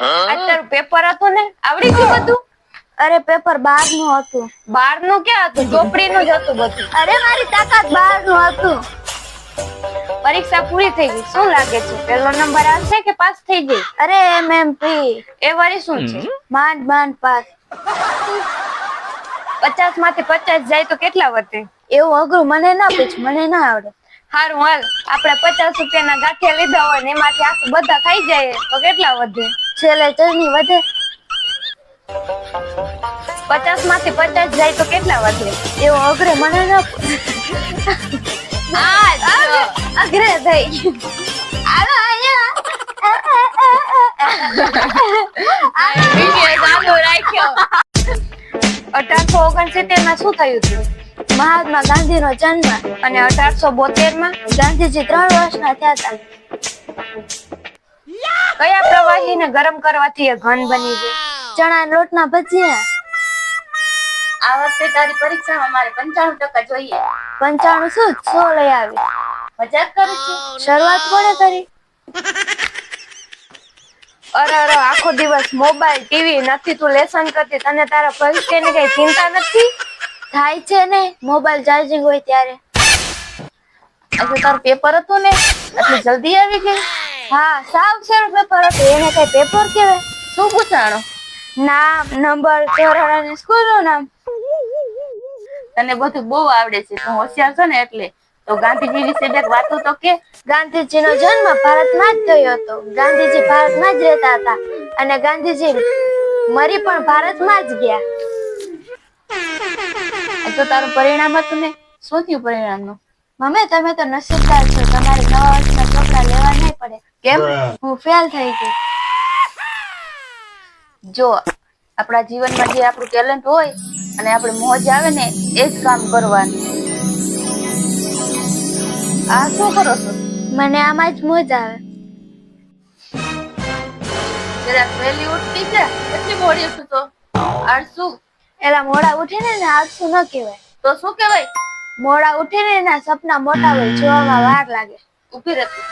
અત્યારે પેપર હતું ને, આવડી ગયું બધું? અરે પેપર 12 નું હતું. 12 નું ક્યાં હતું? ચોપડીનું જ હતું બધું. અરે મારી તાકાત 12 નું હતું. પરીક્ષા પૂરી થઈ ગઈ. શું લાગે છે, પહેલો નંબર આવશે કે પાસ થઈ ગઈ? અરે એમએમપી. એ વળી શું છે? માંડ પાસ. 50 માંથી 50 જાય તો કેટલા વધે? એવું અઘરું મને ના પૂછ, મને ના આવડે. હારું હાલ, આપણે 50 રૂપિયાના ગાંઠિયા લીધા હોય ને એમાંથી આખું બધા ખાઈ જાય તો કેટલા વધે? છેલ્લે ચટણી વધે. 50 માંથી 50 જાય તો કેટલા વધે? એવું અઘરે મને ના અઘરે થઈ આલો રાખ્યો. 1869 માં શું થયું હતું? મહાત્મા ગાંધી નો જન્મ. અને 1872 માં ગાંધીજી 3 વર્ષના થયા હતા. કયા પ્રવાહીને ગરમ કરવાથી એ ઘન બની જાય? ચણા લોટના ભજીયા. આ વખતે તારી પરીક્ષામાં મારે 95% જોઈએ. 95 શું 100 લઈ આવી. મજાક કરું છું? શરૂઆત કોણે કરી? અરે આખો દિવસ મોબાઈલ ટીવી નથી તું લેસન કરતી, તને તારા ભવિષ્યની કઈ ચિંતા નથી? થાય છે ને, મોબાઈલ ચાર્જિંગ હોય ત્યારે. એટલે તારું પેપર હતું ને, એટલે જલ્દી આવી ગઈ? હા, સાવ સરળ પેપર હતું. એને કઈ પેપર કહેવાય? શું પૂછાણો? નામ, નંબર, ધોરણ અને સ્કૂલનું નામ. તને બધું બહુ આવડે છે, તું હોશિયાર છો ને એટલે. તો ગાંધીજી વિશે બે વાતો તો કે. ગાંધીજીનો જન્મ ભારતમાં જ થયો હતો. ગાંધીજી ભારતમાં જ રહેતા હતા અને ગાંધીજી મરી પણ ભારતમાં જ ગયા. તો તારું પરિણામ હતું ને, શું થયું પરિણામનું? મમ્મી તમે તો નસીબદાર છો, તમારે નવા વર્ષના કપડા લેવા નહીં પડે. કેમ? હું ફેલ થઈ ગઈ. જો આપણા જીવનમાં જે આપણું ટેલેન્ટ હોય અને આપણે મોજ આવે ને એ જ કામ કરવાનું. આ શું કરો છો? મને આમાં જ મોજ આવે. જરાક વહેલી ઉઠતી છે, કેટલી મોડી છું તો? આળસુ. એલા મોડા ઉઠીને ને આળસુ ન કહેવાય. તો શું કહેવાય? મોડા ઉઠીને એના સપના મોટા હોય, જોવામાં વાર લાગે. ઊભી રહેતી.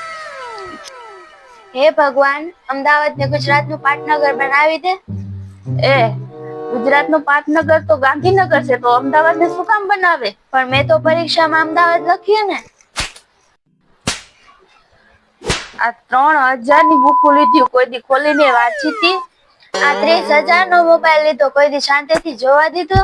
હે ભગવાન, અમદાવાદને ગુજરાતનું પાટનગર બનાવી દે. ગુજરાતનું પાટનગર તો ગાંધીનગર છે, તો અમદાવાદને શું કામ બનાવે? પણ મેં તો પરીક્ષામાં અમદાવાદ લખ્યું ને. આ 3000 ની બુક લીધી, કોઈ દી ખોલીને વાંચી હતી? આ 30,000 નો મોબાઈલ લીધો, કોઈ દી શાંતિથી જોવા દીધો?